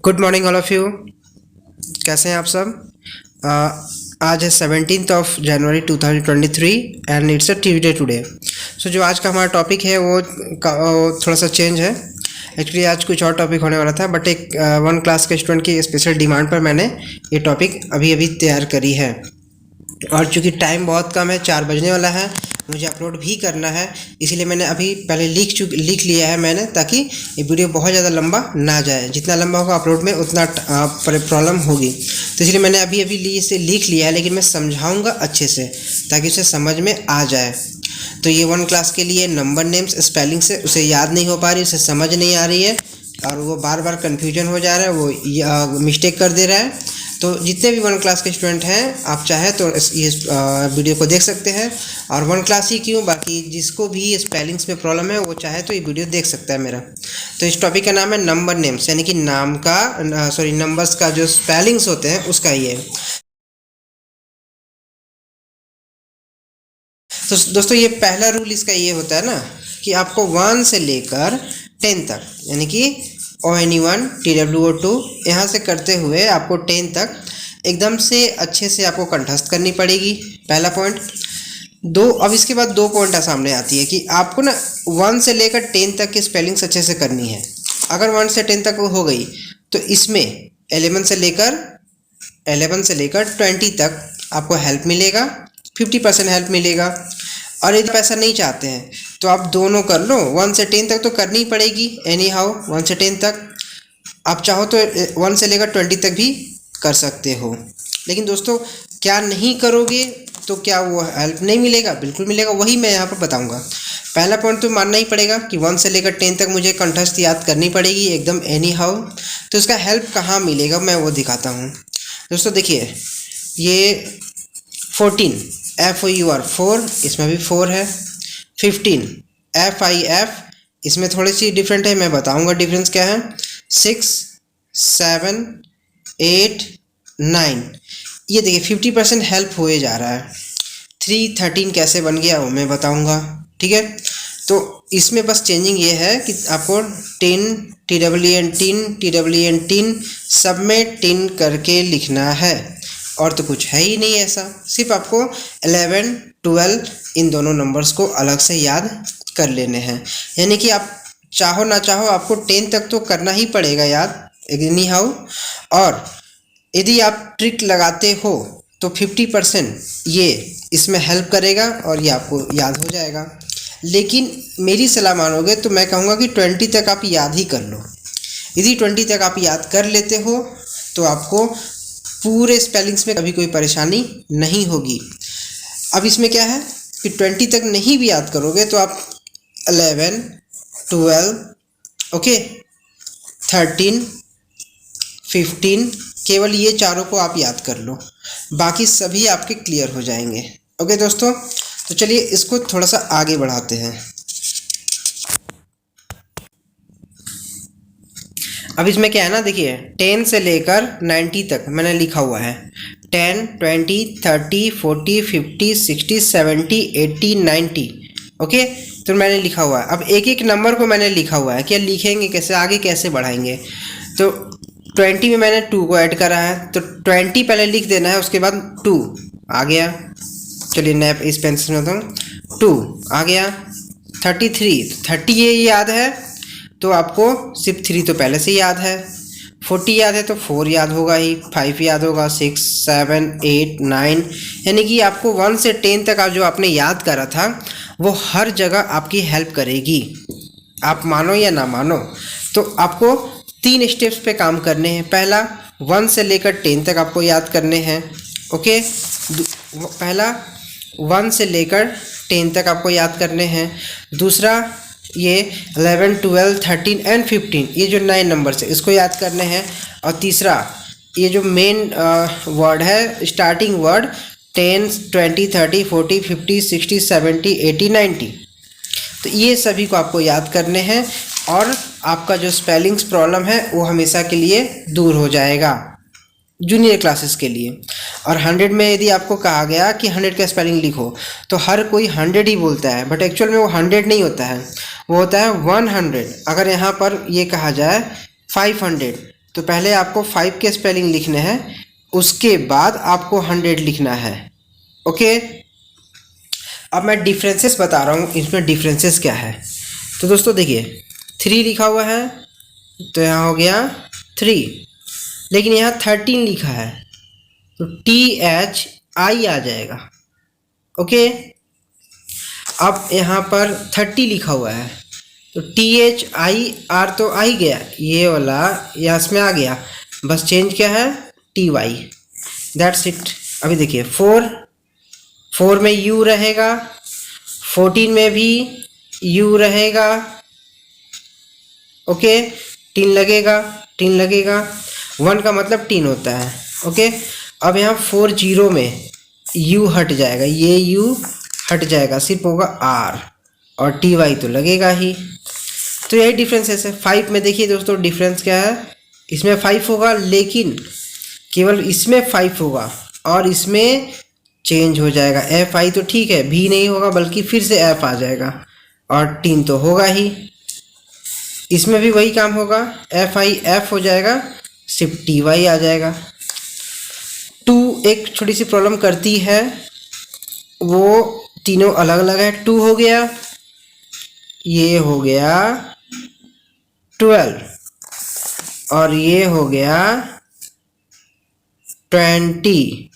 Good morning all of you. कैसे हैं आप सब? आज है 17 जनवरी 2023 and it's a Tuesday today. So जो आज का हमारा टॉपिक है वो थोड़ा सा चेंज है। एक्चुअली आज कुछ और टॉपिक होने वाला था, बट एक वन क्लास के स्टूडेंट की स्पेशल डिमांड पर मैंने ये टॉपिक अभी अभी तैयार करी है। और चूँकि टाइम बहुत कम है, 4 बजने वाला है, मुझे अपलोड भी करना है, इसीलिए मैंने अभी पहले लिख लिया है मैंने, ताकि ये वीडियो बहुत ज़्यादा लंबा ना जाए। जितना लंबा होगा अपलोड में उतना प्रॉब्लम होगी, तो इसलिए मैंने अभी अभी इसे लिख लिया है, लेकिन मैं समझाऊंगा अच्छे से ताकि उसे समझ में आ जाए। तो ये वन क्लास के लिए नंबर नेम्स स्पेलिंग से उसे याद नहीं हो पा रही, उसे समझ नहीं आ रही है और वो बार बार कन्फ्यूजन हो जा रहा है, वो मिस्टेक कर दे रहा है। तो जितने भी वन क्लास के स्टूडेंट हैं, आप चाहे तो इस वीडियो को देख सकते हैं। और वन क्लास ही क्यों, बाकी जिसको भी स्पेलिंग्स में प्रॉब्लम है वो चाहे तो ये वीडियो देख सकता है मेरा। तो इस टॉपिक का नाम है नंबर नेम्स, यानी कि नाम का नंबर्स का जो स्पेलिंग्स होते हैं उसका ये है। तो दोस्तों ये पहला रूल इसका ये होता है ना कि आपको 1 से लेकर 10 तक, यानी कि ONE1 TWO2 यहाँ से करते हुए आपको 10 तक एकदम से अच्छे से आपको कंठस्थ करनी पड़ेगी, पहला पॉइंट। दो, अब इसके बाद 2 पॉइंट सामने आती है कि आपको ना 1 से लेकर 10 तक की स्पेलिंग्स अच्छे से करनी है। अगर 1 से 10 तक हो गई तो इसमें 11 से लेकर 20 तक आपको हेल्प मिलेगा, 50% हेल्प मिलेगा। और यदि आप ऐसा नहीं चाहते हैं तो आप दोनों कर लो, 1 से 10 तक तो करनी ही पड़ेगी एनी हाउ। 1 से 10 तक आप चाहो तो 1 से लेकर 20 तक भी कर सकते हो। लेकिन दोस्तों क्या नहीं करोगे तो क्या वो हेल्प नहीं मिलेगा? बिल्कुल मिलेगा, वही मैं यहाँ पर बताऊँगा। पहला पॉइंट तो मानना ही पड़ेगा कि 1 से लेकर 10 तक मुझे कंठस्थ याद करनी पड़ेगी एकदम एनी हाउ। तो इसका हेल्प कहाँ मिलेगा मैं वो दिखाता हूँ। दोस्तों देखिए, ये 14 FOUR 4, इसमें भी 4 है। 15 FIF, इसमें थोड़ी सी डिफरेंट है, मैं बताऊंगा डिफरेंस क्या है। 6 7 8 9, ये देखिए 50% हेल्प हुए जा रहा है। 3 13 कैसे बन गया वो मैं बताऊंगा, ठीक है। तो इसमें बस चेंजिंग ये है कि आपको 10 TWN10 सब में 10 करके लिखना है, और तो कुछ है ही नहीं ऐसा। सिर्फ आपको 11 12 इन दोनों नंबर्स को अलग से याद कर लेने हैं, यानी कि आप चाहो ना चाहो आपको 10 तक तो करना ही पड़ेगा याद एनी हाउ। और यदि आप ट्रिक लगाते हो तो 50% ये इसमें हेल्प करेगा और ये आपको याद हो जाएगा। लेकिन मेरी सलाह मानोगे तो मैं कहूँगा कि 20 तक आप याद ही कर लो। यदि 20 तक आप याद कर लेते हो तो आपको पूरे स्पेलिंग्स में कभी कोई परेशानी नहीं होगी। अब इसमें क्या है कि 20 तक नहीं भी याद करोगे तो आप 11 12 ओके 13 15 केवल ये चारों को आप याद कर लो, बाकी सभी आपके क्लियर हो जाएंगे। ओके दोस्तों, तो चलिए इसको थोड़ा सा आगे बढ़ाते हैं। अब इसमें क्या है ना, देखिए 10 से लेकर 90 तक मैंने लिखा हुआ है। 10 20 30 40 50 60 70 80 90 ओके, तो मैंने लिखा हुआ है। अब एक एक नंबर को मैंने लिखा हुआ है, क्या लिखेंगे कैसे, आगे कैसे बढ़ाएंगे। तो 20 में मैंने 2 को ऐड करा है, तो 20 पहले लिख देना है, उसके बाद 2 आ गया। चलिए नैप इस पेंसिल में तो 2 आ गया। 33 30 ये याद है तो आपको सिर्फ 3 तो पहले से याद है। 40 याद है तो 4 याद होगा ही, 5 याद होगा, 6 7 8 9, यानी कि आपको 1 से 10 तक आप जो आपने याद करा था वो हर जगह आपकी हेल्प करेगी। आप मानो या ना मानो, तो आपको 3 स्टेप्स पे काम करने हैं। पहला 1 से लेकर 10 तक आपको याद करने हैं, ओके। पहला 1 से लेकर 10 तक आपको याद करने हैं। दूसरा ये 11 12 13 एंड 15, ये जो 9 नंबर्स है इसको याद करने हैं। और तीसरा ये जो मेन वर्ड है, स्टार्टिंग वर्ड 10 20 30 40 50 60 70 80 90, तो ये सभी को आपको याद करने हैं और आपका जो स्पेलिंग्स प्रॉब्लम है वो हमेशा के लिए दूर हो जाएगा जूनियर क्लासेस के लिए। और 100 में यदि आपको कहा गया कि 100 का स्पेलिंग लिखो तो हर कोई 100 ही बोलता है, बट एक्चुअल में वो 100 नहीं होता है, वो होता है 100। अगर यहाँ पर ये कहा जाए 500, तो पहले आपको 5 के स्पेलिंग लिखने हैं, उसके बाद आपको 100 लिखना है। ओके, अब मैं डिफरेंसेस बता रहा हूँ, इसमें डिफरेंसेस क्या है। तो दोस्तों देखिए 3 लिखा हुआ है तो यहाँ हो गया 3, लेकिन यहाँ 13 लिखा है तो THI आ जाएगा। ओके, अब यहाँ पर 30 लिखा हुआ है तो THIR तो आ ही गया, ये वाला यहाँ इसमें आ गया, बस चेंज क्या है TY, दैट्स इट। अभी देखिए 4 में U रहेगा, 14 में भी U रहेगा। ओके, 10 लगेगा, 1 का मतलब 10 होता है। ओके, अब यहाँ 40 में U हट जाएगा, ये U हट जाएगा, सिर्फ होगा R और TY तो लगेगा ही। तो यही डिफरेंस है। 5 में देखिए दोस्तों डिफरेंस क्या है, इसमें 5 होगा लेकिन केवल इसमें 5 होगा और इसमें चेंज हो जाएगा। FI तो ठीक है, भी नहीं होगा बल्कि फिर से F आ जाएगा और 10 तो होगा ही। इसमें भी वही काम होगा, FI F हो जाएगा, सिर्फ TY आ जाएगा। 2 एक छोटी सी प्रॉब्लम करती है, वो तीनों अलग अलग है। 2 हो गया, ये हो गया 12 और ये हो गया 20।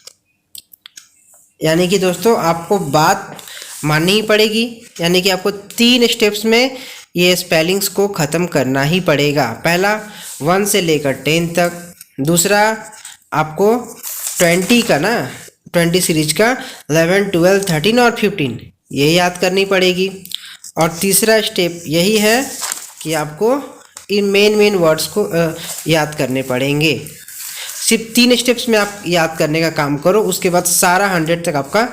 यानी कि दोस्तों आपको बात माननी ही पड़ेगी, यानी कि आपको 3 स्टेप्स में ये स्पेलिंग्स को ख़त्म करना ही पड़ेगा। पहला 1 से लेकर 10 तक, दूसरा आपको 20 का ना 20 सीरीज का 11, 12, 13 और 15 ये याद करनी पड़ेगी। और तीसरा स्टेप यही है कि आपको इन मेन वर्ड्स को याद करने पड़ेंगे। सिर्फ 3 स्टेप्स में आप याद करने का काम करो, उसके बाद सारा 100 तक आपका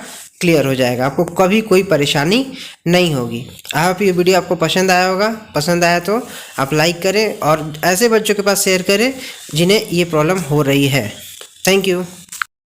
क्लियर हो जाएगा, आपको कभी कोई परेशानी नहीं होगी। आई होप ये वीडियो आपको पसंद आया होगा, पसंद आया तो आप लाइक करें और ऐसे बच्चों के पास शेयर करें जिन्हें ये प्रॉब्लम हो रही है। Thank you.